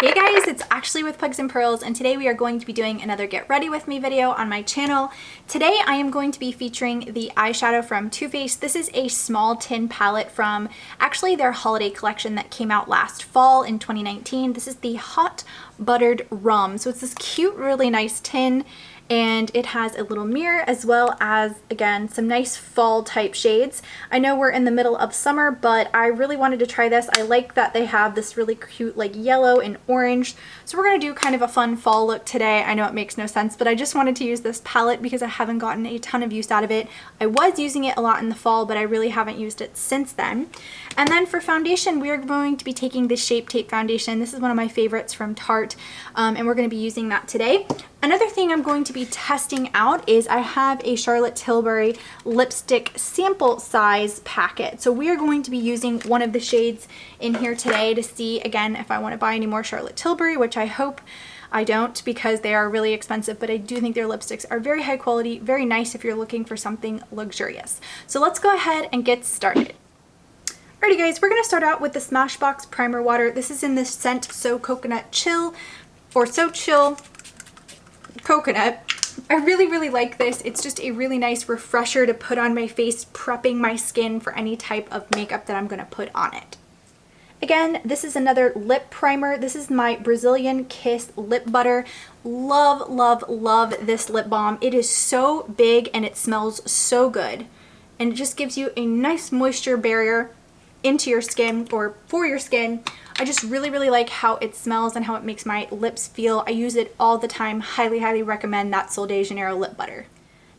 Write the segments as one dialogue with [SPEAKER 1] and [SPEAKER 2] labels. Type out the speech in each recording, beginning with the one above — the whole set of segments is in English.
[SPEAKER 1] Hey guys, it's Ashley with Pugs and Pearls, and today we are going to be doing another Get Ready With Me video on my channel. Today I am going to be featuring the eyeshadow from Too Faced. This is a small tin palette from actually their holiday collection that came out last fall in 2019. This is the Hot Buttered Rum. So it's this cute, really nice tin, and it has a little mirror as well as, again, some nice fall type shades. I know we're in the middle of summer, but I really wanted to try this. I like that they have this really cute like yellow and orange. So we're gonna do kind of a fun fall look today. I know it makes no sense, but I just wanted to use this palette because I haven't gotten a ton of use out of it. I was using it a lot in the fall, but I really haven't used it since then. And then for foundation, we are going to be taking the Shape Tape foundation. This is one of my favorites from Tarte, and we're gonna be using that today. Another thing I'm going to be testing out is I have a Charlotte Tilbury lipstick sample size packet. So we are going to be using one of the shades in here today to see, again, if I want to buy any more Charlotte Tilbury, which I hope I don't because they are really expensive, but I do think their lipsticks are very high quality, very nice if you're looking for something luxurious. So let's go ahead and get started. Alrighty guys, we're going to start out with the Smashbox Primer Water. This is in the scent So Coconut Chill, or So Chill Coconut. I really like this. It's just a really nice refresher to put on my face, prepping my skin for any type of makeup that I'm going to put on it. Again, this is another lip primer. This is my Brazilian Kiss Lip Butter. Love this lip balm. It is so big and it smells so good. And it just gives you a nice moisture barrier into your skin or for your skin. I just really like how it smells and how it makes my lips feel. I use it all the time. Highly recommend that Sol de Janeiro lip butter.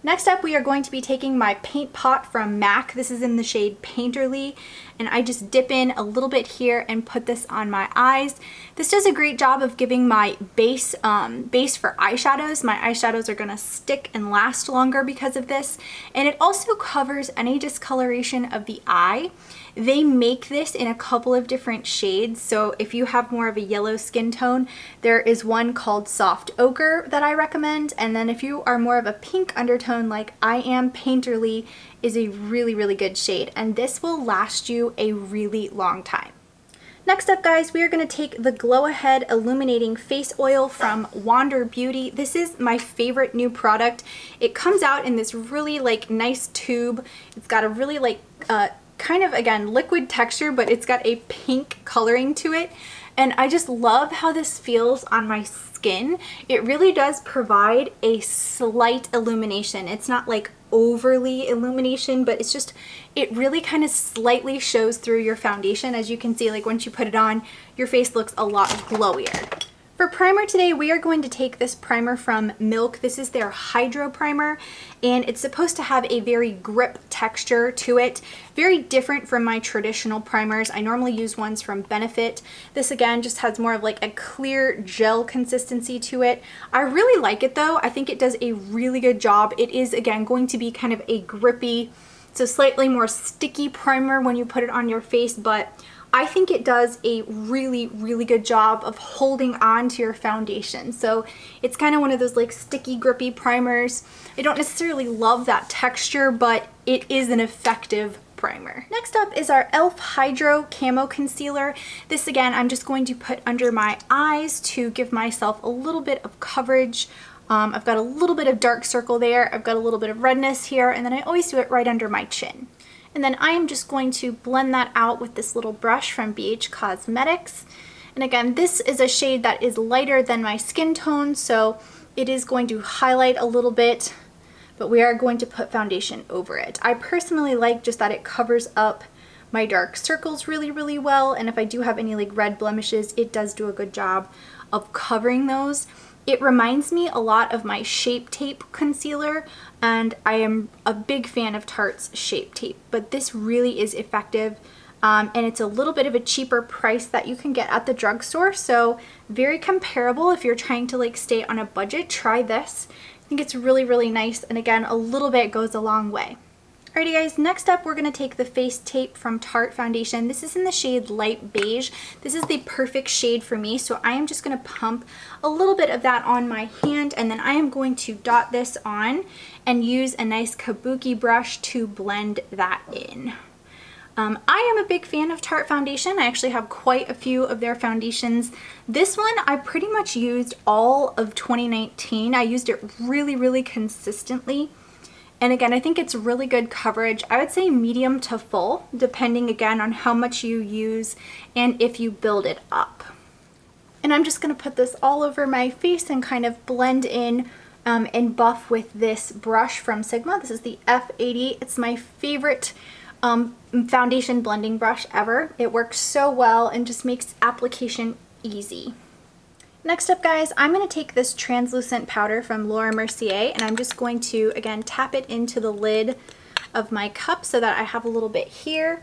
[SPEAKER 1] Next up, we are going to be taking my paint pot from MAC. This is in the shade Painterly, and I just dip in a little bit here and put this on my eyes. This does a great job of giving my base for eyeshadows. My eyeshadows are gonna stick and last longer because of this, and it also covers any discoloration of the eye. They make this in a couple of different shades, so if you have more of a yellow skin tone, there is one called Soft Ochre that I recommend, and then if you are more of a pink undertone like I am, Painterly is a really good shade, and this will last you a really long time. Next up guys, we are going to take the Glow Ahead Illuminating Face Oil from Wander Beauty. This is my favorite new product. It comes out in this really like nice tube. It's got a really like kind of, again, liquid texture, but it's got a pink coloring to it, and I just love how this feels on my skin. It really does provide a slight illumination. It's not like overly illumination, but it's just, it really kind of slightly shows through your foundation. As you can see, like once you put it on, your face looks a lot glowier. For primer today, we are going to take this primer from Milk. This is their Hydro Primer, and it's supposed to have a very grip texture to it. Very different from my traditional primers. I normally use ones from Benefit. This again just has more of like a clear gel consistency to it. I really like it though. I think it does a really good job. It is again going to be kind of a grippy, so slightly more sticky primer when you put it on your face, but I think it does a really good job of holding on to your foundation. So it's kind of one of those like sticky, grippy primers. I don't necessarily love that texture, but it is an effective primer. Next up is our e.l.f. Hydro Camo Concealer. This again, I'm just going to put under my eyes to give myself a little bit of coverage. I've got a little bit of dark circle there. I've got a little bit of redness here, and then I always do it right under my chin. And then I am just going to blend that out with this little brush from BH Cosmetics. And again, this is a shade that is lighter than my skin tone, so it is going to highlight a little bit, but we are going to put foundation over it. I personally like just that it covers up my dark circles really well, and if I do have any like red blemishes, it does do a good job of covering those. It reminds me a lot of my Shape Tape concealer, and I am a big fan of Tarte's Shape Tape, but this really is effective, and it's a little bit of a cheaper price that you can get at the drugstore, so very comparable if you're trying to like stay on a budget. Try this. I think it's really nice, and again, a little bit goes a long way. Alrighty guys, next up we're going to take the Face Tape from Tarte Foundation. This is in the shade Light Beige. This is the perfect shade for me, so I am just going to pump a little bit of that on my hand, and then I am going to dot this on and use a nice kabuki brush to blend that in. I am a big fan of Tarte Foundation. I actually have quite a few of their foundations. This one I pretty much used all of 2019. I used it really consistently. And again, I think it's really good coverage. I would say medium to full, depending again on how much you use and if you build it up. And I'm just gonna put this all over my face and kind of blend in and buff with this brush from Sigma. This is the F80. It's my favorite foundation blending brush ever. It works so well and just makes application easy. Next up, guys, I'm going to take this translucent powder from Laura Mercier, and I'm just going to, again, tap it into the lid of my cup so that I have a little bit here.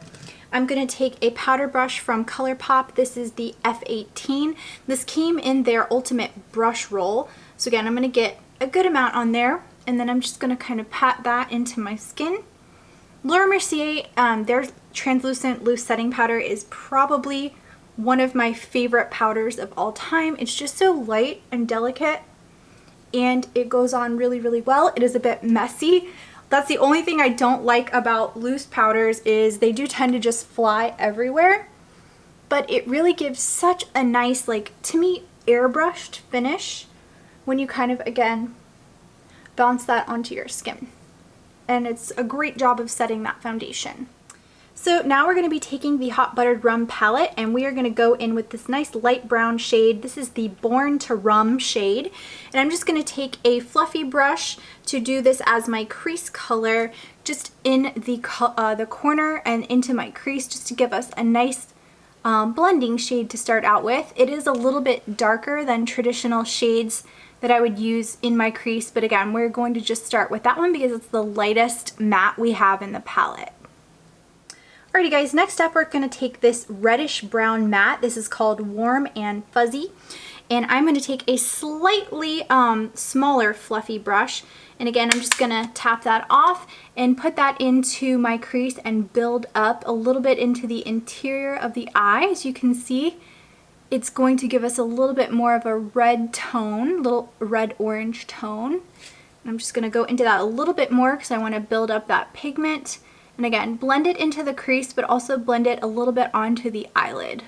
[SPEAKER 1] I'm going to take a powder brush from ColourPop. This is the F18. This came in their ultimate brush roll. So again, I'm going to get a good amount on there, and then I'm just going to kind of pat that into my skin. Laura Mercier, their translucent loose setting powder is probably one of my favorite powders of all time. It's just so light and delicate, and it goes on really well. It is a bit messy. That's the only thing I don't like about loose powders, is they do tend to just fly everywhere, but it really gives such a nice, like, to me, airbrushed finish when you kind of, again, bounce that onto your skin. And it's a great job of setting that foundation. So now we're going to be taking the Hot Buttered Rum Palette, and we are going to go in with this nice light brown shade. This is the Born to Rum shade. And I'm just going to take a fluffy brush to do this as my crease color, just in the corner and into my crease, just to give us a nice blending shade to start out with. It is a little bit darker than traditional shades that I would use in my crease, but again, we're going to just start with that one because it's the lightest matte we have in the palette. Alrighty guys, next up we're going to take this reddish brown matte. This is called Warm and Fuzzy, and I'm going to take a slightly smaller fluffy brush, and again I'm just going to tap that off and put that into my crease and build up a little bit into the interior of the eye. As you can see, it's going to give us a little bit more of a red tone, little red-orange tone. And I'm just going to go into that a little bit more because I want to build up that pigment. And again, blend it into the crease, but also blend it a little bit onto the eyelid.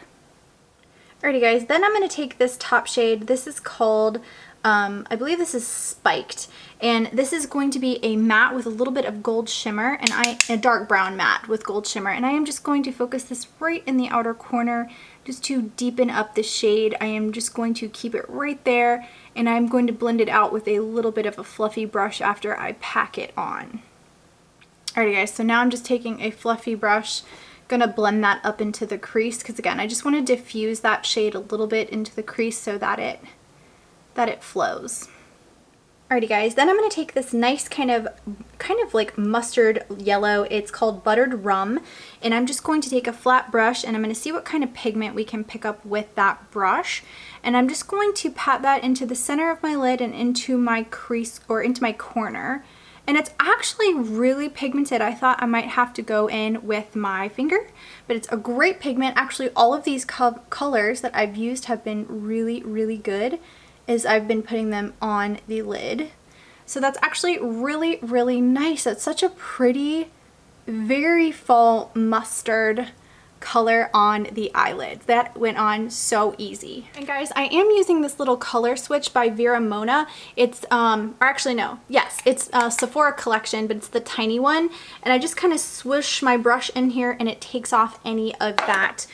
[SPEAKER 1] Alrighty guys, then I'm going to take this top shade. This is called, I believe this is Spiked. And this is going to be a matte with a little bit of gold shimmer, and a dark brown matte with gold shimmer. And I am just going to focus this right in the outer corner just to deepen up the shade. I am just going to keep it right there, and I'm going to blend it out with a little bit of a fluffy brush after I pack it on. Alrighty guys, so now I'm just taking a fluffy brush, gonna blend that up into the crease, because again, I just want to diffuse that shade a little bit into the crease so that it flows. Alrighty guys, then I'm going to take this nice kind of like mustard yellow. It's called Buttered Rum, and I'm just going to take a flat brush, and I'm going to see what kind of pigment we can pick up with that brush. And I'm just going to pat that into the center of my lid and into my crease, or into my corner. And it's actually really pigmented. I thought I might have to go in with my finger, but it's a great pigment. Actually, all of these colors that I've used have been really good as I've been putting them on the lid. So that's actually really nice. It's such a pretty, very fall mustard color on the eyelids. That went on so easy. And guys, I am using this little color switch by Vera Mona. It's or actually no, yes, it's a Sephora collection, but it's the tiny one, and I just kind of swish my brush in here, and it takes off any of that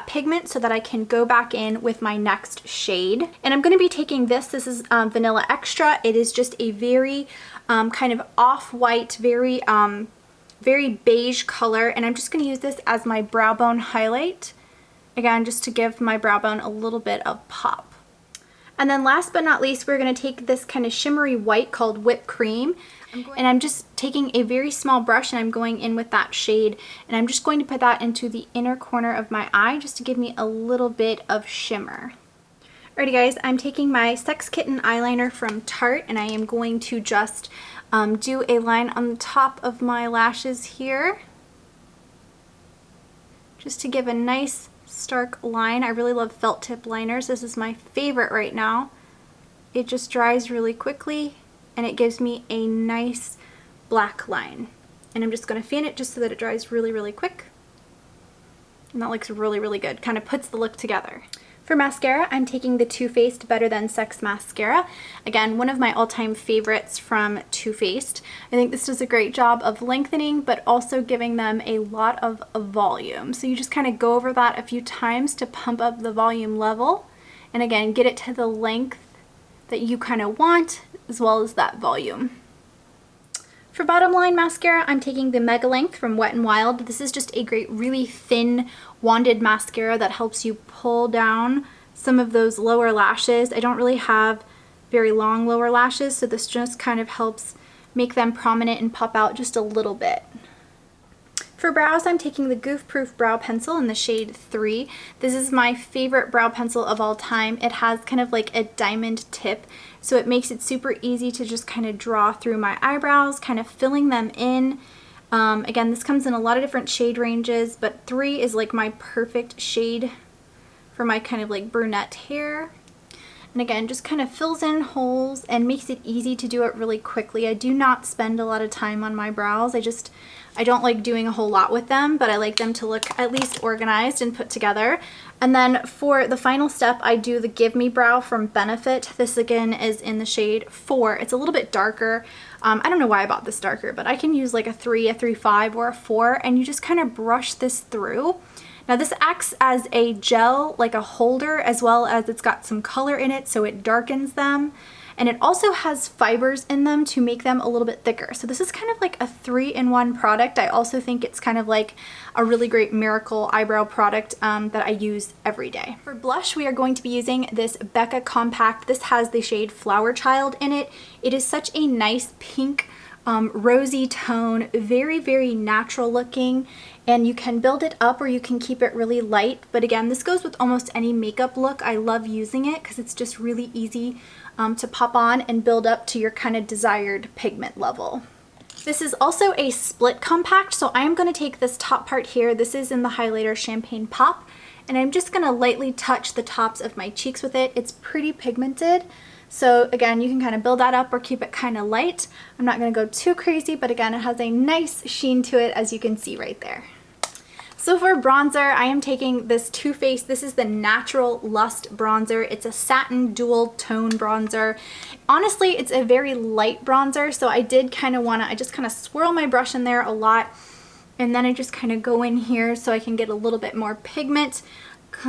[SPEAKER 1] pigment so that I can go back in with my next shade. And I'm going to be taking this. This is Vanilla Extra. It is just a very kind of off-white, very beige color, and I'm just going to use this as my brow bone highlight, again just to give my brow bone a little bit of pop. And then last but not least, we're going to take this kind of shimmery white called Whipped Cream, and I'm just taking a very small brush, and I'm going in with that shade, and I'm just going to put that into the inner corner of my eye just to give me a little bit of shimmer. Alrighty guys, I'm taking my Sex Kitten eyeliner from Tarte, and I am going to just do a line on the top of my lashes here, just to give a nice stark line. I really love felt tip liners. This is my favorite right now. It just dries really quickly, and it gives me a nice black line. And I'm just going to fan it just so that it dries really, really quick. And that looks really, really good. Kind of puts the look together. For mascara, I'm taking the Too Faced Better Than Sex Mascara. Again, one of my all-time favorites from Too Faced. I think this does a great job of lengthening, but also giving them a lot of volume. So you just kind of go over that a few times to pump up the volume level. And again, get it to the length that you kind of want, as well as that volume. For bottom line mascara, I'm taking the Mega Length from Wet n Wild. This is just a great, really thin wanded mascara that helps you pull down some of those lower lashes. I don't really have very long lower lashes, so this just kind of helps make them prominent and pop out just a little bit. For brows, I'm taking the Goof Proof Brow Pencil in the shade 3. This is my favorite brow pencil of all time. It has kind of like a diamond tip, so it makes it super easy to just kind of draw through my eyebrows, kind of filling them in. Again, this comes in a lot of different shade ranges, but 3 is like my perfect shade for my kind of like brunette hair. And again, just kind of fills in holes and makes it easy to do it really quickly. I do not spend a lot of time on my brows. I don't like doing a whole lot with them, but I like them to look at least organized and put together. And then for the final step, I do the Give Me Brow from Benefit. This again is in the shade 4. It's a little bit darker. I don't know why I bought this darker, but I can use like a 3, a 3.5, or a 4, and you just kind of brush this through. Now this acts as a gel, like a holder, as well as it's got some color in it, so it darkens them. And it also has fibers in them to make them a little bit thicker. So this is kind of like a 3-in-1 product. I also think it's kind of like a really great miracle eyebrow product that I use every day. For blush, we are going to be using this Becca Compact. This has the shade Flower Child in it. It is such a nice pink, rosy tone, very, very natural looking, and you can build it up or you can keep it really light. But again, this goes with almost any makeup look. I love using it because it's just really easy to pop on and build up to your kind of desired pigment level. This is also a split compact, so I'm going to take this top part here. This is in the highlighter Champagne Pop, and I'm just going to lightly touch the tops of my cheeks with it. It's pretty pigmented, so again, you can kind of build that up or keep it kind of light. I'm not going to go too crazy, but again, it has a nice sheen to it, as you can see right there. So for bronzer, I am taking this Too Faced. This is the Natural Lust bronzer. It's a satin dual tone bronzer. Honestly, it's a very light bronzer, so I did kind of want to, I just kind of swirl my brush in there a lot, and then I just kind of go in here so I can get a little bit more pigment.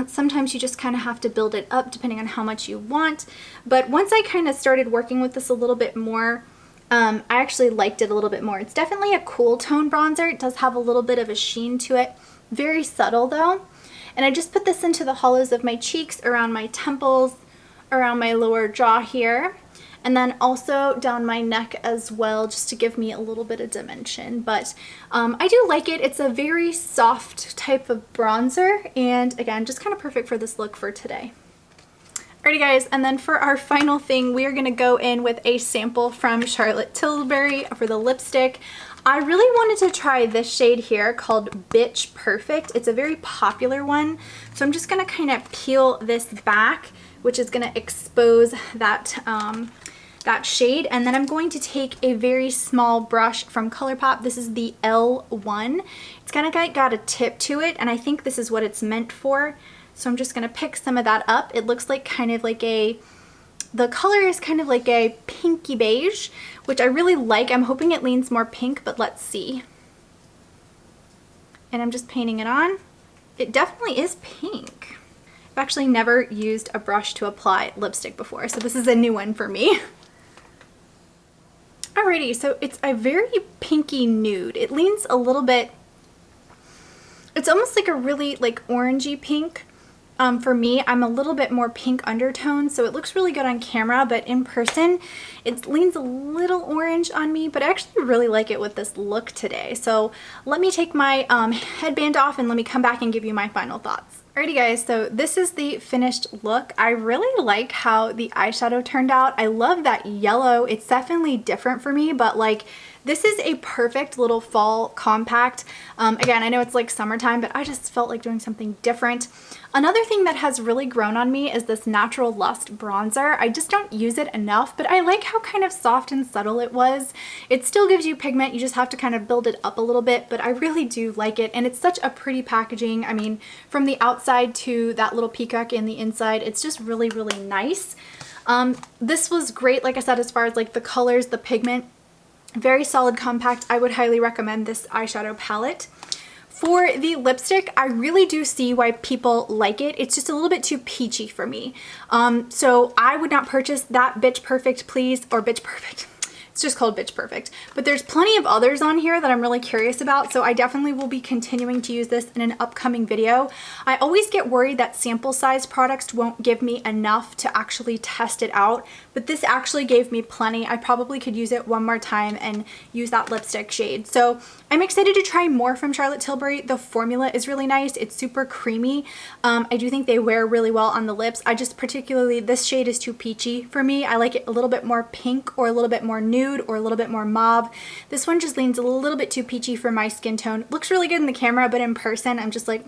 [SPEAKER 1] Sometimes you just kind of have to build it up depending on how much you want. But once I kind of started working with this a little bit more, I actually liked it a little bit more. It's definitely a cool tone bronzer. It does have a little bit of a sheen to it. Very subtle though. And I just put this into the hollows of my cheeks, around my temples, around my lower jaw here, and then also down my neck as well, just to give me a little bit of dimension. But I do like it. It's a very soft type of bronzer, and again, just kind of perfect for this look for today. Alrighty guys, and then for our final thing, we are going to go in with a sample from Charlotte Tilbury for the lipstick. I really wanted to try this shade here called Bitch Perfect. It's a very popular one, so I'm just going to kind of peel this back, which is going to expose that that shade, and then I'm going to take a very small brush from ColourPop. This is the L1. It's kind of got a tip to it, and I think this is what it's meant for. So I'm just going to pick some of that up. It looks like kind of like the color is kind of like a pinky beige, which I really like. I'm hoping it leans more pink, but let's see. And I'm just painting it on. It definitely is pink. I've actually never used a brush to apply lipstick before, so this is a new one for me. Alrighty, so it's a very pinky nude. It leans a little bit, it's almost like a really like orangey pink. For me, I'm a little bit more pink undertone, so it looks really good on camera, but in person, it leans a little orange on me, but I actually really like it with this look today. So let me take my headband off and let me come back and give you my final thoughts. Alrighty guys, so this is the finished look. I really like how the eyeshadow turned out. I love that yellow. It's definitely different for me, but like This is a perfect little fall compact. Again, I know it's like summertime, but I just felt like doing something different. Another thing that has really grown on me is this Natural Lust bronzer. I just don't use it enough, but I like how kind of soft and subtle it was. It still gives you pigment, you just have to kind of build it up a little bit, but I really do like it, and it's such a pretty packaging. I mean, from the outside to that little peacock in the inside, it's just really, really nice. This was great, like I said, as far as like the colors, the pigment, very solid compact. I would highly recommend this eyeshadow palette. For the lipstick, I really do see why people like it. It's just a little bit too peachy for me. So I would not purchase that Bitch Perfect, please, or Bitch Perfect. It's just called Bitch Perfect. But there's plenty of others on here that I'm really curious about, so I definitely will be continuing to use this in an upcoming video. I always get worried that sample size products won't give me enough to actually test it out, but this actually gave me plenty. I probably could use it one more time and use that lipstick shade. So I'm excited to try more from Charlotte Tilbury. The formula is really nice. It's super creamy. I do think they wear really well on the lips. I just particularly, this shade is too peachy for me. I like it a little bit more pink or a little bit more nude or a little bit more mauve. This one just leans a little bit too peachy for my skin tone. Looks really good in the camera, but in person, I'm just like,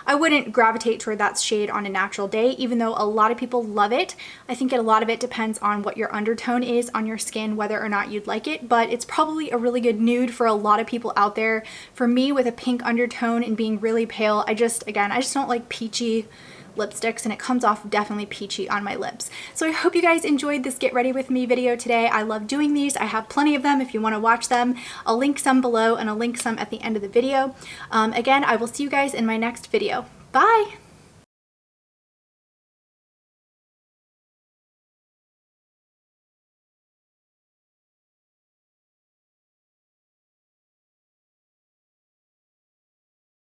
[SPEAKER 1] I wouldn't gravitate toward that shade on a natural day, even though a lot of people love it. I think a lot of it depends on what your undertone is on your skin, whether or not you'd like it, but it's probably a really good nude for a lot of people out there. For me, with a pink undertone and being really pale, I just don't like peachy lipsticks, and it comes off definitely peachy on my lips. So I hope you guys enjoyed this Get Ready With Me video today. I love doing these. I have plenty of them if you want to watch them. I'll link some below and I'll link some at the end of the video. Again, I will see you guys in my next video. Bye!